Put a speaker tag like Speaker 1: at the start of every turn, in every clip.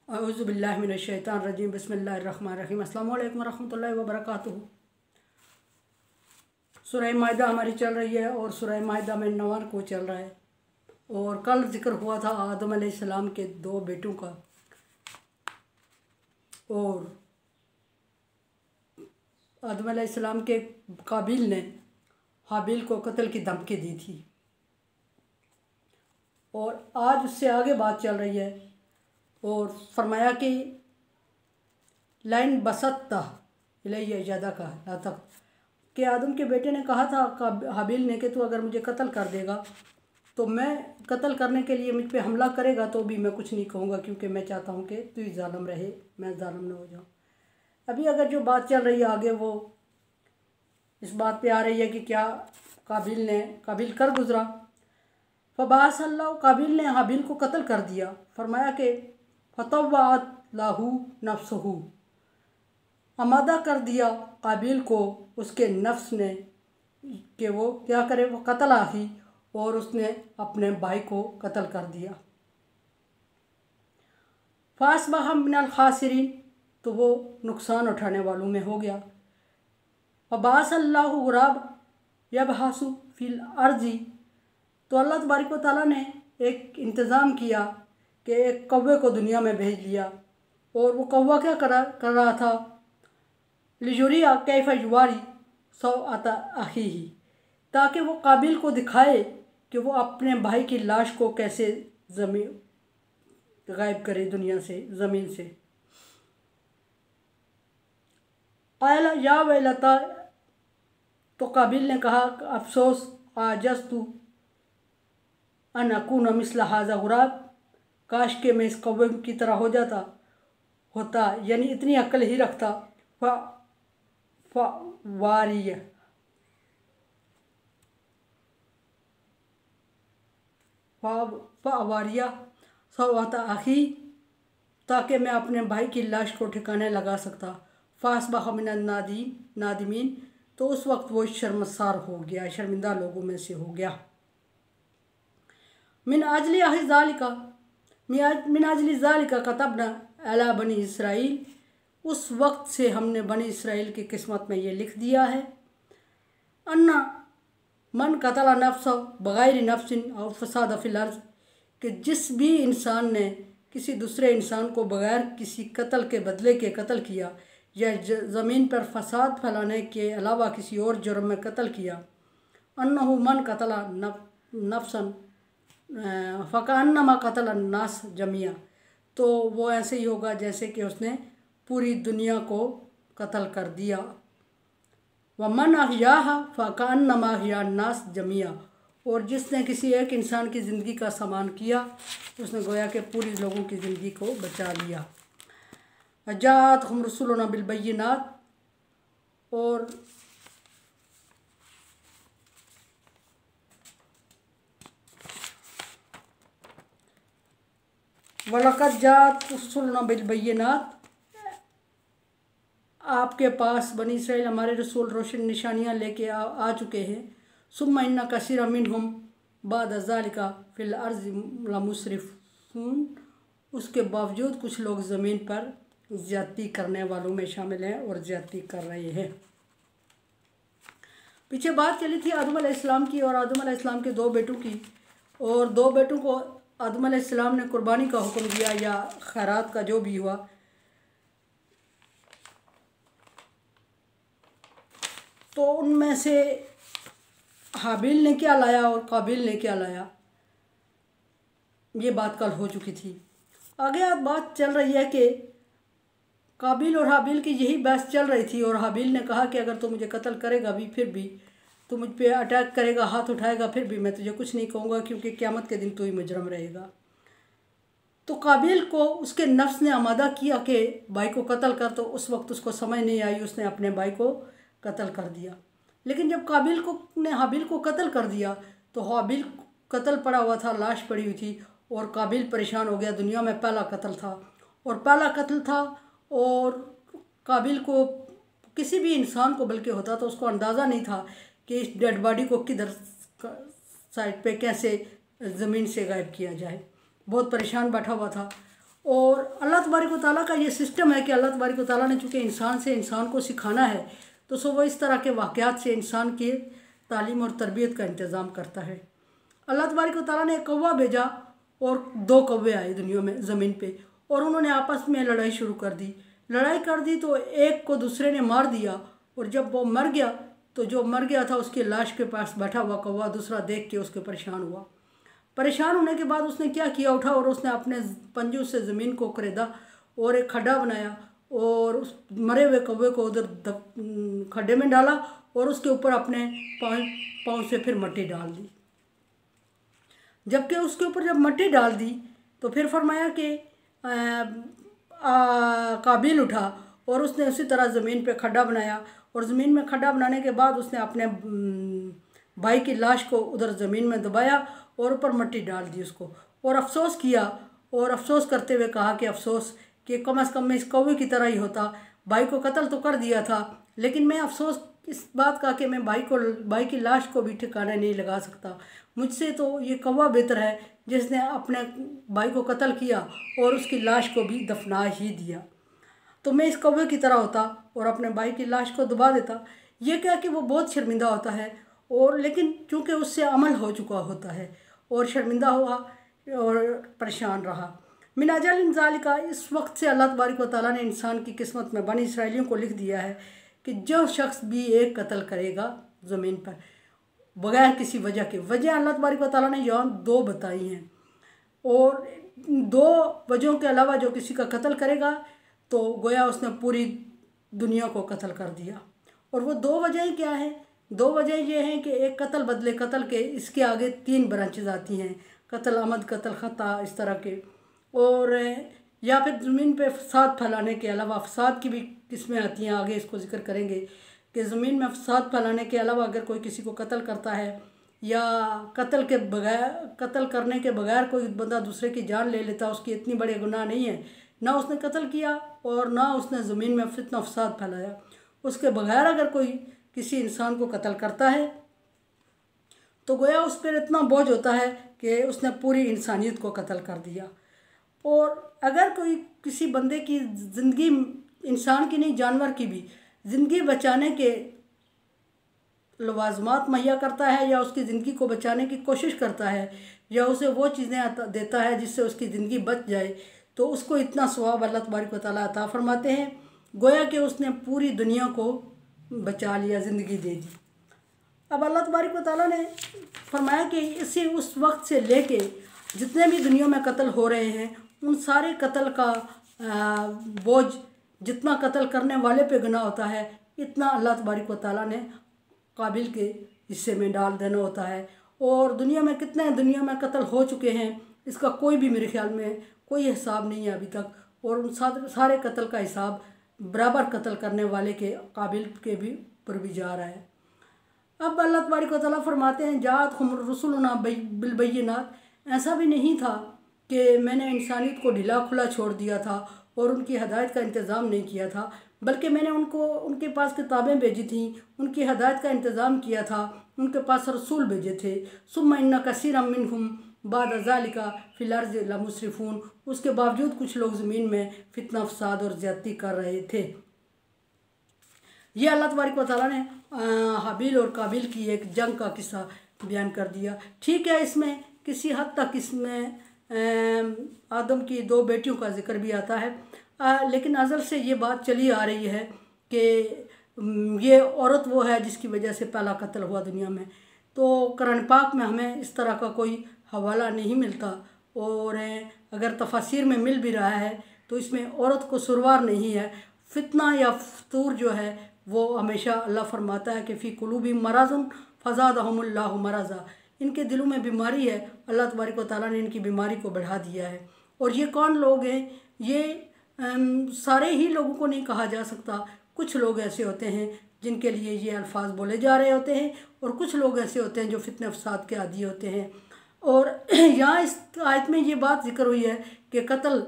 Speaker 1: औज़ुबिल्लाहि मिनश्शैतानिर्रजीम बिस्मिल्लाहिर्रहमानिर्रहीम अस्सलामु अलैकुम रहमतुल्लाहि व बरकातुहू। सूरह माइदा हमारी चल रही है और सूरह माइदा में 9 को चल रहा है। और कल जिक्र हुआ था आदम अलैहिस्सलाम के 2 बेटों का, और आदम अलैहिस्सलाम के काबिल ने हाबिल को कत्ल की धमकी दी थी। और आज उससे आगे बात चल रही है और फरमाया कि लाइन बसत्ता इलैया इजादा का तक कि आदम के बेटे ने कहा था हाबिल ने कि तू अगर मुझे कत्ल कर देगा तो मैं कत्ल करने के लिए मुझ पे हमला करेगा तो भी मैं कुछ नहीं कहूँगा, क्योंकि मैं चाहता हूँ कि तू ही जालिम रहे, मैं जालिम न हो जाऊँ। अभी अगर जो बात चल रही है आगे वो इस बात पे आ रही है कि क्या काबिल कर गुजरा। फबास अल्लाह, काबिल ने हाबिल को कत्ल कर दिया। फरमाया कि फतव्वात लाहू नफ्सहू, आमादा कर दिया काबिल को उसके नफ्स ने कि वो क्या करे, वो कत्ल आही, और उसने अपने भाई को कत्ल कर दिया। फासबह मिनल खासिरीन, तो वो नुकसान उठाने वालों में हो गया। फबास अल्लाहु गुराब यबहासु फिल अर्जी, तो अल्लाह तबारक व तआला ने एक इंतज़ाम किया कि एक कौवे को दुनिया में भेज लिया। और वो कौवा क्या कर रहा था, लिजुरिया कैफ़ युवारी सौअत अखीही, ताकि वो काबिल को दिखाए कि वो अपने भाई की लाश को कैसे गायब करे दुनिया से, ज़मीन से। क़ाला या वैलता, तो काबिल ने कहा अफसोस, आजज़तु अन अकून मिस्ल हाज़ा गुराब, काश के मैं इस कौवे की तरह हो जाता होता, यानी इतनी अक्ल ही रखता। वारिया सौअता आखी, ताकि मैं अपने भाई की लाश को ठिकाने लगा सकता। फासबह मिनन नादिमीन, तो उस वक्त वो शर्मसार हो गया, शर्मिंदा लोगों में से हो गया। मिन अजली ज़ालिका कतबना अला बनी इसराइल, उस वक्त से हमने बनी इसराइल की किस्मत में ये लिख दिया है। अन्ना मन कतला नफ्स बग़ैर नफ्सिन और फसाद फिल अर्ज़, कि जिस भी इंसान ने किसी दूसरे इंसान को बग़ैर किसी कत्ल के बदले के कत्ल किया या ज़मीन पर फसाद फैलाने के अलावा किसी और जुर्म में कत्ल किया, अन्नहु मन कतला नफ्सन फ़कअन्नमा कतल अन्नास जमिया, तो वो ऐसे ही होगा जैसे कि उसने पूरी दुनिया को कत्ल कर दिया। व मन अहयाहा फ़कअन्नमा अहया अन्नास जमिया, और जिसने किसी एक इंसान की ज़िंदगी का सामान किया उसने गोया कि पूरी लोगों की ज़िंदगी को बचा लिया। जाअतहुम रुसुलुना बिल बय्यिनात, और वलक़द जाअत रुसुलुना बिल बय्यिनात, आपके पास बनी इसराइल हमारे रसूल रोशन निशानियाँ लेके आ चुके हैं। सुम्मा इन्ना कसीरा मिनहुम बाद ज़ालिका फिल अर्ज़ि लमुस्रिफ़ून, उसके बावजूद कुछ लोग ज़मीन पर ज़्यादती करने वालों में शामिल हैं और ज़्यादती कर रहे हैं। पीछे बात चली थी आदम अलैहिस्सलाम की और आदम अलैहिस्सलाम के 2 बेटों की, और 2 बेटों को आदम अलैहिस्सलाम ने कुर्बानी का हुक्म दिया या खैरात का जो भी हुआ। तो उनमें से हाबिल ने क्या लाया और काबिल ने क्या लाया, ये बात कल हो चुकी थी। आगे आज बात चल रही है कि काबिल और हाबिल की यही बहस चल रही थी, और हाबिल ने कहा कि अगर तू मुझे कत्ल करेगा भी, फिर भी तू मुझ पे अटैक करेगा, हाथ उठाएगा, फिर भी मैं तुझे कुछ नहीं कहूँगा, क्योंकि क़यामत के दिन तू ही मुजरम रहेगा। तो काबिल को उसके नफ्स ने आमादा किया कि भाई को कत्ल कर, तो उस वक्त उसको समझ नहीं आई, उसने अपने भाई को कत्ल कर दिया। लेकिन जब काबिल ने हाबिल को कत्ल कर दिया तो हाबिल कत्ल पड़ा हुआ था, लाश पड़ी हुई थी, और काबिल परेशान हो गया। दुनिया में पहला कत्ल था, और काबिल को किसी भी इंसान को बल्कि होता तो उसको अंदाज़ा नहीं था कि इस डेड बॉडी को किधर साइड पे कैसे ज़मीन से गायब किया जाए। बहुत परेशान बैठा हुआ था। और अल्लाह तबारक व तआला का ये सिस्टम है कि अल्लाह तबारक व तआला ने चूँकि इंसान से इंसान को सिखाना है, तो सो वो इस तरह के वाक़यात से इंसान की तालीम और तरबियत का इंतज़ाम करता है। अल्लाह तबारक व तआला ने एक कौवा भेजा और 2 कौवे आए दुनिया में ज़मीन पे, और उन्होंने आपस में लड़ाई शुरू कर दी। तो एक को दूसरे ने मार दिया, और जब वो मर गया तो जो मर गया था उसकी लाश के पास बैठा हुआ कौवा दूसरा देख के उसके परेशान हुआ। परेशान होने के बाद उसने क्या किया, उठा और उसने अपने पंजों से ज़मीन को करेदा और एक खड्डा बनाया और उस मरे हुए कौवे को उधर खड्डे में डाला और उसके ऊपर अपने पाँव से फिर मिट्टी डाल दी। जबकि उसके ऊपर जब मिट्टी डाल दी तो फिर फरमाया कि काबिल उठा और उसने उसी तरह ज़मीन पे खड्डा बनाया, और ज़मीन में खड्डा बनाने के बाद उसने अपने भाई की लाश को उधर ज़मीन में दबाया और ऊपर मिट्टी डाल दी उसको, और अफसोस किया, और अफसोस करते हुए कहा कि अफसोस कि कम से कम मैं इस कौवे की तरह ही होता। भाई को कत्ल तो कर दिया था, लेकिन मैं अफसोस इस बात का कि मैं भाई की लाश को भी ठिकाने नहीं लगा सकता। मुझसे तो ये कौवा बेहतर है जिसने अपने भाई को कत्ल किया और उसकी लाश को भी दफना ही दिया। तो मैं इस कौवे की तरह होता और अपने भाई की लाश को दबा देता। ये क्या कि वो बहुत शर्मिंदा होता है, और लेकिन चूँकि उससे अमल हो चुका होता है और शर्मिंदा हुआ और परेशान रहा। मिन अजल ज़ालिका, इस वक्त से अल्लाह तबारक व तआला ने इंसान की किस्मत में बनी इसराइलियों को लिख दिया है कि जो शख्स भी एक कत्ल करेगा ज़मीन पर बग़ैर किसी वजह के, वजह अल्लाह तबारक व तआला ने यहाँ 2 बताई हैं, और 2 वजहों के अलावा जो किसी का कत्ल करेगा तो गोया उसने पूरी दुनिया को कत्ल कर दिया। और वो 2 वजहें क्या हैं? 2 वजह ये हैं कि एक कत्ल बदले कत्ल के, इसके आगे 3 ब्रांचेज आती हैं, कत्ल अमद, कत्ल ख़ता, इस तरह के। और या फिर ज़मीन पे फसाद फैलाने के अलावा फसाद की भी किस्में आती हैं, आगे इसको जिक्र करेंगे कि ज़मीन में फसाद फैलाने के अलावा अगर कोई किसी को कत्ल करता है या कत्ल करने के बगैर कोई बंदा दूसरे की जान ले लेता, उसकी इतनी बड़े गुनाह नहीं है, ना उसने कत्ल किया और ना उसने ज़मीन में फितना फसाद फैलाया। उसके बगैर अगर कोई किसी इंसान को कत्ल करता है तो गोया उस पर इतना बोझ होता है कि उसने पूरी इंसानियत को कत्ल कर दिया। और अगर कोई किसी बंदे की ज़िंदगी, इंसान की नहीं जानवर की भी ज़िंदगी बचाने के लवाजमात मुहैया करता है या उसकी ज़िंदगी को बचाने की कोशिश करता है या उसे वो चीज़ें देता है जिससे उसकी ज़िंदगी बच जाए, तो उसको इतना सवाब अल्लाह तबारक व तआला अता फरमाते हैं, गोया कि उसने पूरी दुनिया को बचा लिया, ज़िंदगी दे दी। अब अल्लाह तबारक व तआला ने फरमाया कि इसी उस वक्त से लेके जितने भी दुनिया में कत्ल हो रहे हैं उन सारे कत्ल का बोझ जितना कत्ल करने वाले पे गुनाह होता है, इतना अल्लाह तबारक व तआला ने काबिल के हिस्से में डाल देना होता है। और दुनिया में कितने दुनिया में कत्ल हो चुके हैं इसका कोई भी मेरे ख्याल में कोई हिसाब नहीं है अभी तक, और उन सारे कत्ल का हिसाब बराबर कत्ल करने वाले के काबिल के भी पर भी जा रहा है। अब अल्लाह तबारक व तआला फरमाते हैं जात रसूलुना बिलबय्यिनात, ऐसा भी नहीं था कि मैंने इंसानियत को ढीला खुला छोड़ दिया था और उनकी हदायत का इंतज़ाम नहीं किया था, बल्कि मैंने उनके पास किताबें भेजी थी, उनकी हदायत का इंतज़ाम किया था, उनके पास रसूल भेजे थे। सुम्मा इन्ना कसीरम मिनहुम बाद ज़ालिका फिल अर्ज़ि लमुस्रिफून, उसके बावजूद कुछ लोग ज़मीन में फितना फसाद और ज़्यादती कर रहे थे। ये अल्लाह तबारक व तआला ने हाबिल और काबिल की एक जंग का किस्सा बयान कर दिया। ठीक है, इसमें किसी हद तक इसमें आदम की 2 बेटियों का जिक्र भी आता है, लेकिन अज़ल से ये बात चली आ रही है कि ये औरत वो है जिसकी वजह से पहला कत्ल हुआ दुनिया में। तो कुरान पाक में हमें इस तरह का कोई हवाला नहीं मिलता, और अगर तफसीर में मिल भी रहा है तो इसमें औरत को सुरवार नहीं है। फितना या फतूर जो है वो हमेशा अल्लाह फरमाता है कि फ़ी कुलूबी मराज़ुन फ़ज़ादहुमुल्लाहु मराज़ा, इनके दिलों में बीमारी है, अल्लाह तबारक व तआला ने इनकी बीमारी को बढ़ा दिया है। और ये कौन लोग हैं? ये सारे ही लोगों को नहीं कहा जा सकता, कुछ लोग ऐसे होते हैं जिनके लिए ये अल्फाज बोले जा रहे होते हैं, और कुछ लोग ऐसे होते हैं जो फितने फसाद के आदी होते हैं। और यहाँ इस आयत में ये बात जिक्र हुई है कि कत्ल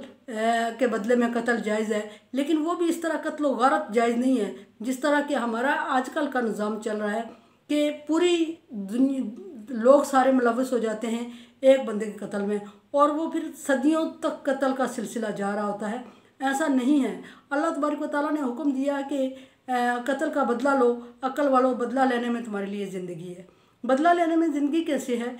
Speaker 1: के बदले में कत्ल जायज़ है, लेकिन वो भी इस तरह कत्ल व गारत जायज़ नहीं है जिस तरह कि हमारा आजकल का निज़ाम चल रहा है कि पूरी दुनिया लोग सारे मुलव्वस हो जाते हैं एक बंदे के कत्ल में, और वो फिर सदियों तक कत्ल का सिलसिला जा रहा होता है। ऐसा नहीं है। अल्लाह तबारक व तआला ने हुक्म दिया कि कत्ल का बदला लो, अक्ल वालों, बदला लेने में तुम्हारे लिए ज़िंदगी है। बदला लेने में ज़िंदगी कैसे है?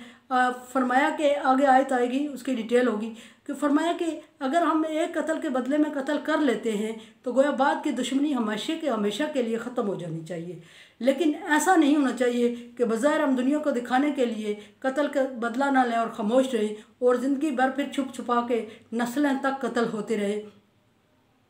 Speaker 1: फरमाया कि आगे आयत आएगी, उसकी डिटेल होगी कि फरमाया कि अगर हम एक कत्ल के बदले में कत्ल कर लेते हैं तो गोया बाद की दुश्मनी हमेशा के लिए ख़त्म हो जानी चाहिए। लेकिन ऐसा नहीं होना चाहिए कि बज़ाहिर हम दुनिया को दिखाने के लिए कत्ल का बदला ना लें और ख़ामोश रहें और ज़िंदगी भर फिर छुप छुपा के नस्लें तक कत्ल होते रहे।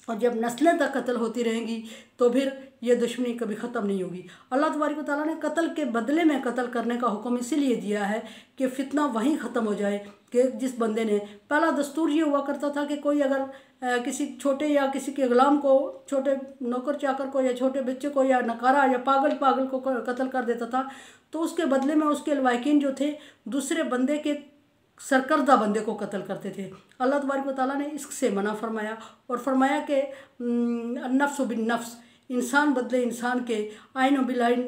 Speaker 1: और जब नस्लें तक कत्ल होती रहेंगी तो फिर ये दुश्मनी कभी ख़त्म नहीं होगी। अल्लाह तबारक व तआला ने कत्ल के बदले में कत्ल करने का हुक्म इसीलिए दिया है कि फ़ितना वहीं ख़त्म हो जाए कि जिस बंदे ने, पहला दस्तूर ये हुआ करता था कि कोई अगर किसी छोटे या किसी के ग़ुलाम को, छोटे नौकर चाकर को या छोटे बच्चे को या नकारा या पागल को कत्ल कर देता था तो उसके बदले में उसके लवाकिन जो थे दूसरे बंदे के सरकर्दा बंदे को कत्ल करते थे। अल्लाह तबारक व तआला ने इससे मना फरमाया और फरमाया कि नफ्स बिन नफ्स, इंसान बदले इंसान के, आइन बिल आइन,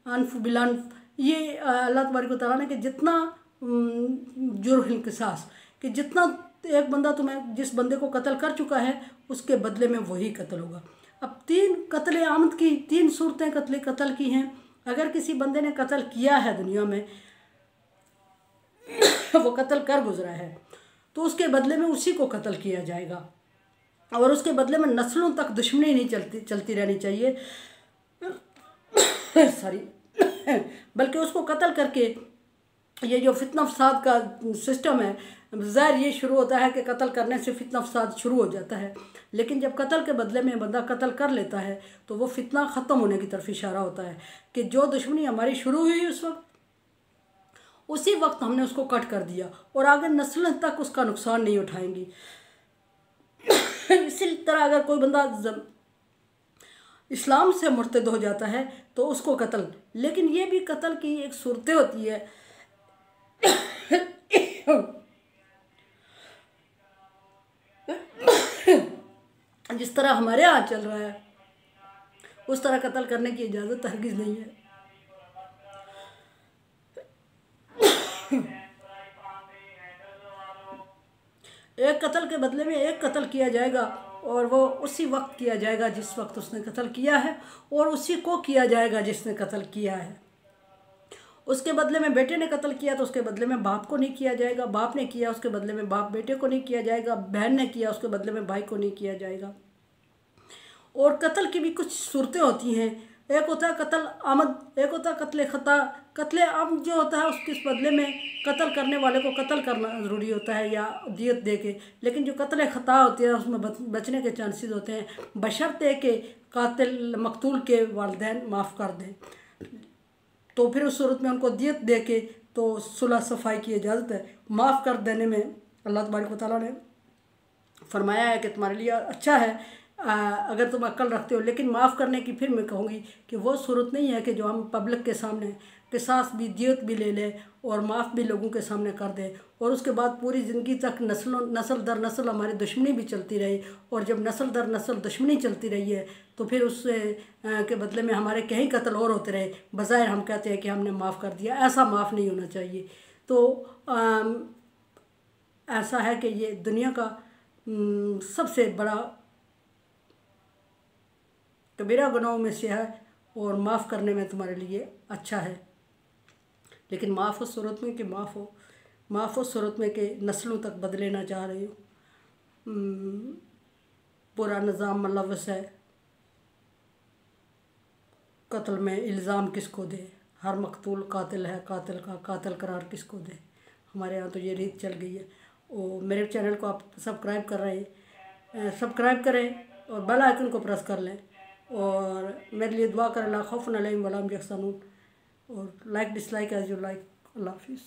Speaker 1: अनफ बिल अनफ। ये अल्लाह तबारक व तआला ने कि जितना जुर्हिल किसास, कि जितना एक बंदा तुम्हें जिस बंदे को कत्ल कर चुका है उसके बदले में वही कत्ल होगा। अब 3 कत्ल आमद की 3 सूरतें कत्ल की हैं। अगर किसी बंदे ने कत्ल किया है दुनिया में, वो कत्ल कर गुजरा है, तो उसके बदले में उसी को कत्ल किया जाएगा और उसके बदले में नस्लों तक दुश्मनी नहीं चलती रहनी चाहिए सॉरी बल्कि उसको कत्ल करके, ये जो फितना फसाद का सिस्टम है, ज़ाहिर ये शुरू होता है कि कत्ल करने से फितना फसाद शुरू हो जाता है, लेकिन जब कत्ल के बदले में बंदा कत्ल कर लेता है तो वो फितना ख़त्म होने की तरफ इशारा होता है कि जो दुश्मनी हमारी शुरू हुई उसी वक्त हमने उसको कट कर दिया और आगे नस्लें तक उसका नुकसान नहीं उठाएंगी। इसी तरह अगर कोई बंदा इस्लाम से मुर्तद हो जाता है तो उसको कत्ल, लेकिन ये भी कत्ल की एक सूरतें होती है जिस तरह हमारे यहाँ चल रहा है उस तरह कत्ल करने की इजाज़त हरगिज़ नहीं है। एक कत्ल के बदले में एक कत्ल किया जाएगा और वो उसी वक्त किया जाएगा जिस वक्त उसने कत्ल किया है और उसी को किया जाएगा जिसने कत्ल किया है। उसके बदले में बेटे ने कत्ल किया तो उसके बदले में बाप को नहीं किया जाएगा, बाप ने किया उसके बदले में बाप बेटे को नहीं किया जाएगा, बहन ने किया उसके बदले में भाई को नहीं किया जाएगा। और कत्ल की भी कुछ सूरतें होती हैं। एक होता है कत्ल आमद, एक होता है कत्ल ख़ता। कत्ल आमद जो होता है उसके बदले में कत्ल करने वाले को कत्ल करना ज़रूरी होता है या दियत दे के, लेकिन जो कत्ल ख़ता होती है उसमें बचने के चांसेस होते हैं बशर्ते कि कातिल मकतूल के वालिदैन माफ़ कर दें, तो फिर उस सूरत में उनको दियत दे के तो सुलह सफाई की इजाज़त है। माफ़ कर देने में अल्लाह तबारक व तआला ने फरमाया है कि तुम्हारे लिए अच्छा है अगर तुम अक्ल रखते हो, लेकिन माफ़ करने की फिर मैं कहूँगी कि वो सूरत नहीं है कि जो हम पब्लिक के सामने किसास भी दियत भी ले लें और माफ़ भी लोगों के सामने कर दें और उसके बाद पूरी ज़िंदगी तक नस्ल दर नस्ल हमारी दुश्मनी भी चलती रही। और जब नस्ल दर नस्ल दुश्मनी चलती रही है तो फिर उससे के बदले में हमारे कहीं कत्ल और होते रहे, बज़ाहिर हम कहते हैं कि हमने माफ़ कर दिया। ऐसा माफ़ नहीं होना चाहिए। तो ऐसा है कि ये दुनिया का सबसे बड़ा कबीरा गुनाहों में से है और माफ़ करने में तुम्हारे लिए अच्छा है, लेकिन माफ़ हो सूरत में कि माफ़ हो सूरत में कि नस्लों तक बदले ना चाह रही हो। पूरा निज़ाम मुलव्वस है, कत्ल में इल्ज़ाम किसको दे, हर मकतूल कातिल है, कातिल का कातिल करार किसको दे। हमारे यहाँ तो ये रीत चल गई है। और मेरे चैनल को आप सब्सक्राइब करें और बेल आइकन को प्रेस कर लें और मेरे लिए दुआ करें ला खौफुन अलैहिम वला हुम यहज़नून, और like dislike as you like. अल्लाह हाफ़िज़।